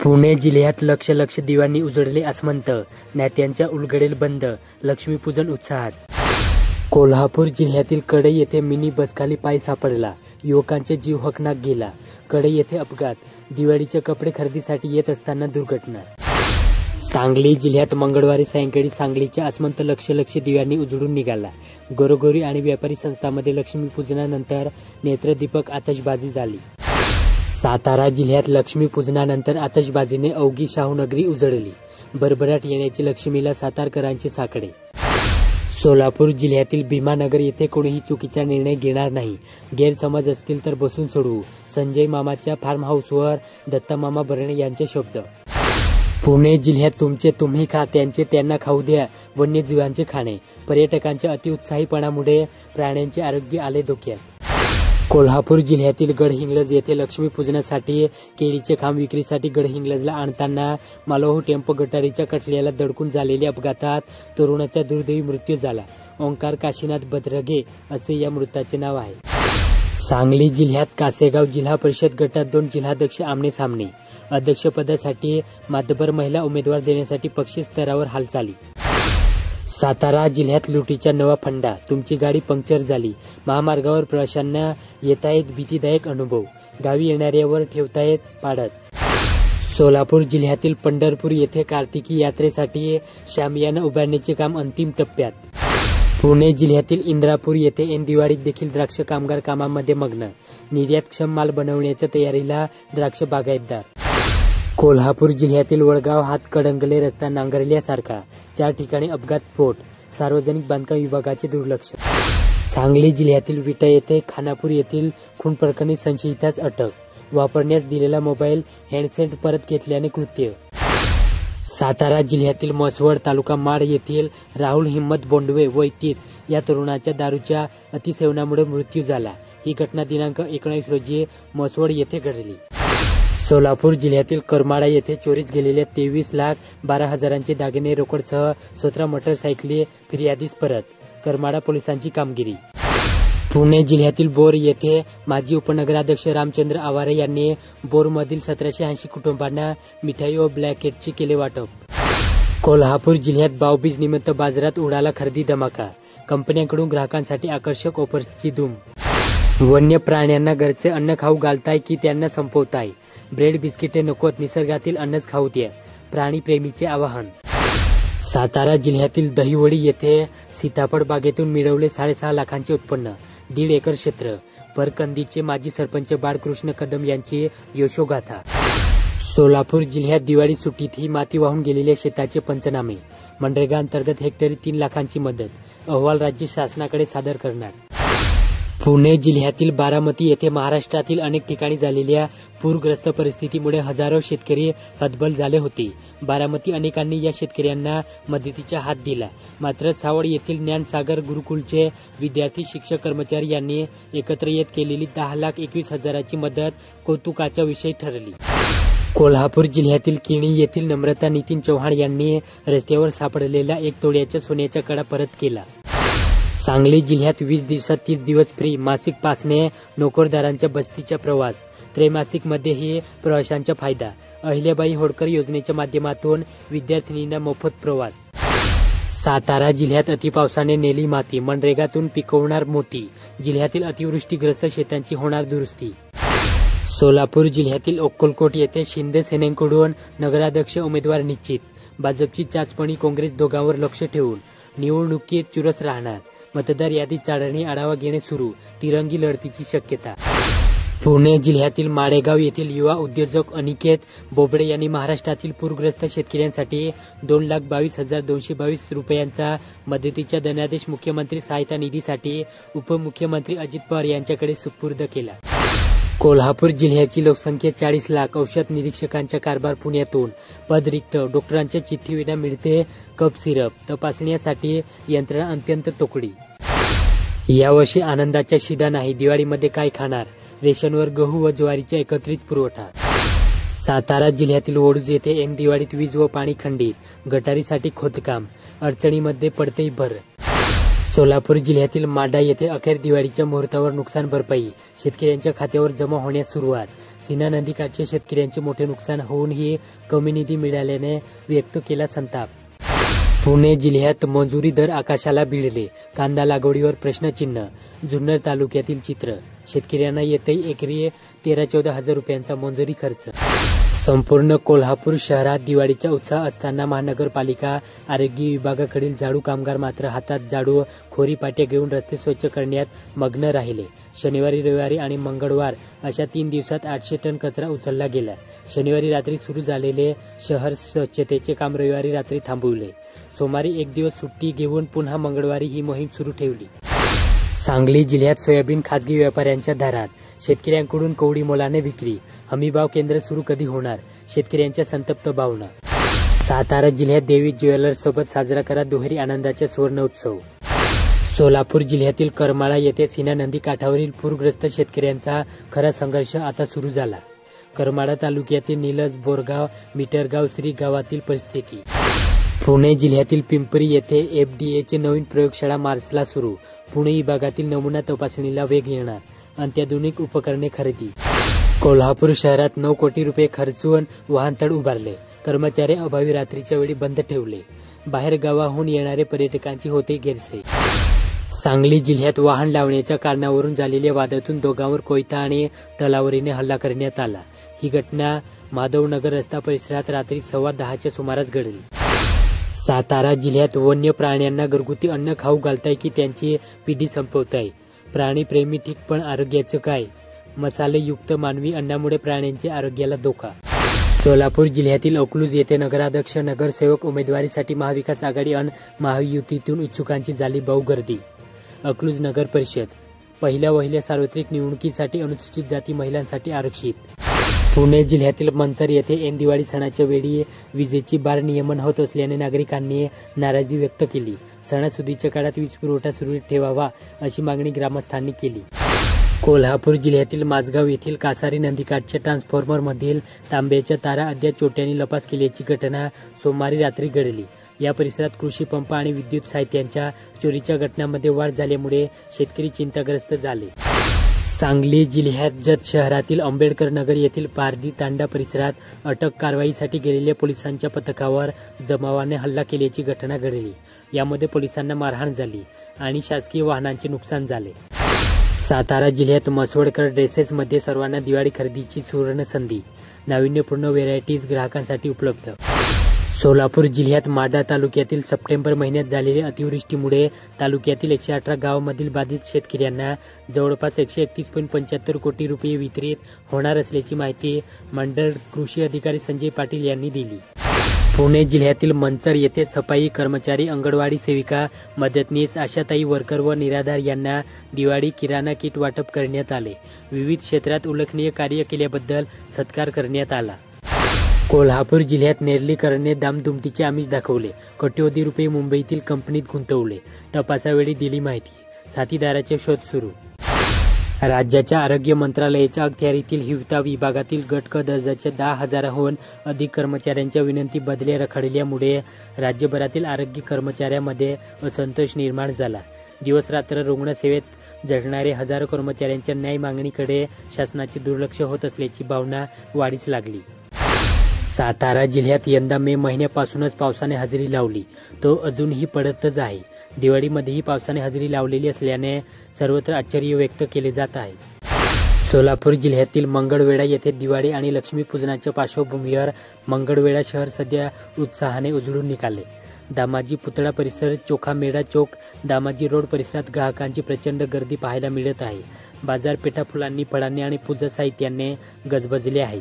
पुणे जिल्ह्यात लक्ष दिव्यांनी उजळले आसमंत, नेत्यांच्या उलगडेल बंद, लक्ष्मीपूजन उत्साहात। कोल्हापूर जिल्ह्यातील कडई येथे मिनी बसखाली पाय सापडला, युवकांचा जीव हकनाक गेला। कडई येथे अपघात, दिवाळीचे कपडे खरेदीसाठी येत असताना दुर्घटना। सांगली जिल्ह्यात मंगळवारी सायंकाळी सांगलीच्या आसमंत लक्ष दिव्यांनी उजळून निघाला। घरोघरी आणि व्यापारी संस्थांमध्ये लक्ष्मीपूजनानंतर नेत्रदीपक आतषबाजी झाली। सातारा जिल्ह्यात लक्ष्मीपूजनानंतर आतषबाजीने अवघी शाहूनगरी उजळली, भरभराट येण्याची लक्ष्मीला सातारकरांचे साकडे। सोलापूर जिल्ह्यातील भीमानगर येथे कोणीही चुकीचा निर्णय घेणार नाही, गैरसमज असतील तर बसून सोडवू, संजय मामाच्या फार्म हाऊसवर दत्तामामा भरणे यांचे शब्द। पुणे जिल्ह्यात तुमचे तुम्ही खा, त्यांचे त्यांना खाऊ द्या, वन्यजीवांचे खाणे, पर्यटकांच्या अतिउत्साहीपणामुळे प्राण्यांचे आरोग्य आले धोक्यात। कोल्हापूर जिल्ह्यातील गडहिंग्लज येथे लक्ष्मीपूजनासाठी केळीचे खांब विक्रीसाठी गडहिंग्लजला आणताना मालवाहू टेम्पो गटारीच्या कठड्याला धडकून झालेल्या अपघातात तरुणाचा दुर्दैवी मृत्यू झाला। ओंकार काशीनाथ बदरगे असे या मृताचे नाव आहे। सांगली जिल्ह्यात कासेगाव जिल्हा परिषद गटात 2 जिल्हाध्यक्ष आमने सामने, अध्यक्षपदासाठी मातबर महिला उमेदवार देण्यासाठी पक्षीय स्तरावर हालचाली। सातारा जिल्ह्यात लुटीचा नवा फंडा, तुमची गाडी पंक्चर झाली, महामार्गावर प्रवाशांना येतायत भीतीदायक अनुभव, गावी येणाऱ्यावर ठेवतायत पाडत। सोलापूर जिल्ह्यातील पंढरपूर येथे कार्तिकी यात्रेसाठी शामियाना उभारण्याचे काम अंतिम टप्प्यात। पुणे जिल्ह्यातील इंद्रापूर येथे ऐन दिवाळीत देखील द्राक्ष कामगार कामामध्ये मग्न, निर्यातक्षम माल बनवण्याच्या तयारीला द्राक्ष बागायतदार। कोल्हापूर जिल्ह्यातील वडगाव हातकणंगले रस्ता नांगरल्यासारखा, 4 ठिकाणी अपघात स्फोट, सार्वजनिक बांधकाम विभागाचे दुर्लक्ष। सांगली जिल्ह्यातील विटा येथे खानापूर येथील खून प्रकरणी संशयितास अटक, वापरण्यास दिलेला मोबाईल हँडसेट परत घेतल्याने कृत्य। सातारा जिल्ह्यातील म्हसवड तालुका माड येथील राहुल हिम्मत बोंडवे वय 30 या तरुणाच्या दारूच्या अतिसेवनामुळे मृत्यू झाला। ही घटना दिनांक 19 रोजी म्हसवड येथे घडली। सोलापूर जिल्ह्यातील करमाळा येथे चोरीस गेलेल्या 23,12,000चे दागिने रोकडसह 17 मोटरसायकली फिर्यादीस परत, करमाळा पोलिसांची कामगिरी। पुणे जिल्ह्यातील बोर येथे माजी उपनगराध्यक्ष रामचंद्र आवारे यांनी बोरमधील 1780 कुटुंबांना मिठाई व ब्लॅकेटचे केले वाटप। कोल्हापूर जिल्ह्यात भाऊबीज निमित्त बाजारात उडाला खरेदी धमाका, कंपन्यांकडून ग्राहकांसाठी आकर्षक ऑफर्सची धूम। वन्य प्राण्यांना घरचे अन्न खाऊ घालताय की त्यांना संपवताय, ब्रेड बिस्किटे नकोत, निसर्गातील अन्नच खाऊ द्या, प्राणीप्रेमीचे आवाहन। सातारा जिल्ह्यातील दहिवडी येथे सीताफळ बागेतून मिळवले 6.5 लाखांचे उत्पन्न, 1.5 एकर क्षेत्र, परकंदीचे माजी सरपंच बाळकृष्ण कदम यांची यशोगाथा। सोलापूर जिल्ह्यात दिवाळी सुट्टीत ही माती वाहून गेलेल्या शेताचे पंचनामे, मनरेगा अंतर्गत हेक्टरी 3 लाखांची मदत, अहवाल राज्य शासनाकडे सादर करणार। पुणे जिल्ह्यातील बारामती येथे महाराष्ट्रातील अनेक ठिकाणी झालेल्या पूरग्रस्त परिस्थितीमुळे हजारो शेतकरी हतबल झाले होते। बारामती अनेकांनी या शेतकऱ्यांना मदतीचा हात दिला, मात्र सावड येथील ज्ञानसागर गुरुकुलचे विद्यार्थी, शिक्षक, कर्मचारी यांनी एकत्र येत केलेली 10,21,000ची मदत कौतुकाचा विषय ठरली। कोल्हापूर जिल्ह्यातील किणी येथील नम्रता नितीन चव्हाण यांनी रस्त्यावर सापडलेला 1 तोळ्याच्या सोन्याचा कडा परत केला। सांगली जिल्ह्यात 20 दिवसात 30 दिवस फ्री मासिक पासने नोकरदारांच्या बस्तीचा प्रवास, त्रैमासिक मध्येही प्रवाशांचा फायदा, अहिल्याबाई होळकर योजनेच्या माध्यमातून विद्यार्थिनींना मोफत प्रवास। सातारा जिल्ह्यात अतिपावसाने नेली माती, मनरेगातून पिकवणार मोती, जिल्ह्यातील अतिवृष्टीग्रस्त शेतांची होणार दुरुस्ती। सोलापूर जिल्ह्यातील अक्कलकोट येथे शिंदे सेनेकडून नगराध्यक्ष उमेदवार निश्चित, भाजपची चाचपणी काँग्रेस दोघांवर लक्ष ठेवून निवडणुकीत चुरस राहणार, मतदार यादी चाळणी आढावा घेणे सुरू, तिरंगी लढतीची शक्यता। पुणे जिल्ह्यातील माळेगाव येथील युवा उद्योजक अनिकेत बोबडे यांनी महाराष्ट्रातील पूरग्रस्त शेतकऱ्यांसाठी 2,22,222 रुपयांचा मदतीचा धनादेश मुख्यमंत्री सहायता निधीसाठी उपमुख्यमंत्री अजित पवार यांच्याकडे सुपूर्द केला। कोल्हापूर जिल्ह्याची लोकसंख्या 40 लाख, औषध निरीक्षकांचा कारभार पुण्यातून, पद रिक्त, डॉक्टरांच्या चिठ्ठीविना मिळते कप सिरप, तपासण्यासाठी यंत्रणा अत्यंत तोकडी। यावर्षी आनंदाचा शिदा नाही, दिवाळीमध्ये काय खाणार, रेशनवर गहू व ज्वारीचा एकत्रित पुरवठा। सातारा जिल्ह्यातील ओडूज येथे ऐन दिवाळीत वीज व पाणी खंडित, गटारीसाठी खोदकाम, अडचणीमध्ये पडते भर। सोलापूर जिल्ह्यातील माढा येथे अखेर दिवाळीच्या मुहूर्तावर नुकसान भरपाई शेतकऱ्यांच्या खात्यावर जमा होण्यास सुरुवात। सीना नदीकाठच्या शेतकऱ्यांचे मोठे नुकसान होऊनही कमी निधी मिळाल्याने व्यक्त केला संताप। पुणे जिल्ह्यात मजुरी दर आकाशाला भिडले, कांदा लागवडीवर प्रश्नचिन्ह। जुन्नर तालुक्यातील चित्र, शेतकऱ्यांना येतही एकरी 13-14 हजार रुपयांचा मंजुरी खर्च। संपूर्ण कोल्हापूर शहरात दिवाळीचा उत्साह असताना महानगरपालिका आरोग्य विभागाकडील झाडू कामगार मात्र हातात झाडू खोरीपाट्या घेऊन रस्ते स्वच्छ करण्यात मग्न राहिले। शनिवारी, रविवारी आणि मंगळवार अशा 3 दिवसात 800 टन कचरा उचलला गेला। शनिवारी रात्री सुरू झालेले शहर स्वच्छतेचे काम रविवारी रात्री थांबवले। सोमवारी एक दिवस सुट्टी घेऊन पुन्हा मंगळवारी ही मोहीम सुरू ठेवली। सांगली जिल्ह्यात सोयाबीन खासगी व्यापाऱ्यांच्या दारात, शेतकऱ्यांकडून कवडी मोलाने विक्री। हमीभाव केंद्र सुरू कधी होणार, शेतकऱ्यांच्या संतप्त भावना। सातारा जिल्ह्यात देवी ज्वेलर्स सोबत साजरा करा दुहेरी आनंदाचा सुवर्णोत्सव। सोलापूर जिल्ह्यातील करमाळा येथे सीना नदी काठावरील पूरग्रस्त शेतकऱ्यांचा खरा संघर्ष आता सुरू झाला। करमाळा तालुक्यातील निलज, बोरगाव, मीटरगाव, श्री गावातील परिस्थिती। पुणे जिल्ह्यातील पिंपरी येथे FDAचे नवीन प्रयोगशाळा मार्चला सुरू। पुणे विभागातील नमुना तपासणीला वेग येणार, अत्याधुनिक उपकरणे खरेदी। कोल्हापूर शहरात 9 कोटी रुपये खर्चून वाहनतळ उभारले, कर्मचारी अभावी रात्रीच्या वेळी बंद ठेवले। बाहेर गावाहून येणारे पर्यटकांची होते गैरसोय। सांगली जिल्ह्यात वाहन लावण्याच्या कारणावरून झालेल्या वादातून दोघांवर कोयता आणि तलवारीने हल्ला करण्यात आला। ही घटना माधवनगर रस्ता परिसरात रात्री 10:15च्या सुमारास घडली। सातारा जिल्ह्यात वन्य प्राण्यांना घरगुती अन्न खाऊ घालताय की त्यांची पिढी संपवताय? प्राणीप्रेमी ठीक, पण आरोग्याचं काय? मसालेयुक्त मानवी अन्नामुळे प्राण्यांच्या आरोग्याला धोका। सोलापूर जिल्ह्यातील अकलूज येथे नगराध्यक्ष, नगरसेवक उमेदवारीसाठी महाविकास आघाडी आणि महायुतीतून इच्छुकांची झाली बहुगर्दी। अकलूज नगर परिषद पहिल्या सार्वत्रिक निवडणुकीसाठी अनुसूचित जाती महिलांसाठी आरक्षित। पुणे जिल्ह्यातील मंचर येथे ऐन दिवाळी सणाच्या वेळी विजेची भारनियमन होत असल्याने नागरिकांनी नाराजी व्यक्त केली। सणासुदीच्या काळात वीज पुरवठा सुरळीत ठेवावा अशी मागणी ग्रामस्थांनी केली। कोल्हापूर जिल्ह्यातील माझगाव येथील कासारी नदीकाठच्या ट्रान्सफॉर्मरमधील तांब्याच्या तारा अद्याप चोरट्यांनी लपास केल्याची घटना सोमवारी रात्री घडली। या परिसरात कृषी पंप आणि विद्युत साहित्यांच्या चोरीच्या घटनांमध्ये वाढ झाल्यामुळे शेतकरी चिंताग्रस्त झाले। सांगली जिल्ह्यात जत शहरातील आंबेडकर नगर येथील पारधी तांडा परिसरात अटक कारवाईसाठी गेलेल्या पोलिसांच्या पथकावर जमावाने हल्ला केल्याची घटना घडली। यामध्ये पोलिसांना मारहाण झाली आणि शासकीय वाहनांचे नुकसान झाले। सातारा जिल्ह्यात मसवडकर ड्रेसेसमध्ये सर्वांना दिवाळी खरेदीची सुवर्ण संधी, नाविन्यपूर्ण व्हेरायटीज ग्राहकांसाठी उपलब्ध। सोलापूर जिल्ह्यात माढा तालुक्यातील सप्टेंबर महिन्यात झालेल्या अतिवृष्टीमुळे तालुक्यातील 118 गावांमधील बाधित शेतकऱ्यांना जवळपास 131.75 कोटी रुपये वितरित होणार असल्याची माहिती मंडळ कृषी अधिकारी संजय पाटील यांनी दिली। पुणे जिल्ह्यातील मंचर येथे सफाई कर्मचारी, अंगणवाडी सेविका, मदतनीस, आशाताई वर्कर व निराधार यांना दिवाळी किराणा किट वाटप करण्यात आले। विविध क्षेत्रात उल्लेखनीय कार्य केल्याबद्दल सत्कार करण्यात आला। कोल्हापूर जिल्ह्यात नेर्लीकरने दामदुमटीचे आमिष दाखवले, कोट्यवधी रुपये मुंबईतील कंपनीत गुंतवले। तपासावेळी दिली माहिती, साथीदाराचे शोध सुरू। राज्याच्या आरोग्य मंत्रालयाच्या अखत्यारीतील हिवता विभागातील गट क दर्जाच्या 10,000हून अधिक कर्मचाऱ्यांच्या विनंती बदल्या रखडल्यामुळे राज्यभरातील आरोग्य कर्मचाऱ्यांमध्ये असंतोष निर्माण झाला। दिवसरात्र रुग्णसेवेत झटणारे हजारो कर्मचाऱ्यांच्या न्याय मागणीकडे शासनाचे दुर्लक्ष होत असल्याची भावना वाढीस लागली। सातारा जिल्ह्यात यंदा मे महिन्यापासूनच पावसाने हजेरी लावली, तो अजूनही पडतच आहे। दिवाळीमध्येही पावसाने हजेरी लावलेली असल्याने सर्वत्र आश्चर्य व्यक्त केले जात आहे। सोलापूर जिल्ह्यातील मंगळवेढा येथे दिवाळी आणि लक्ष्मीपूजनाच्या पार्श्वभूमीवर मंगळवेढा शहर सध्या उत्साहाने उजळून निघाले। दामाजी पुतळा परिसर, चोखामेळा चौक, दामाजी रोड परिसरात ग्राहकांची प्रचंड गर्दी पाहायला मिळत आहे। बाजारपेठा फुलांनी, फळांनी आणि पूजा साहित्याने गजबजल्या आहेत।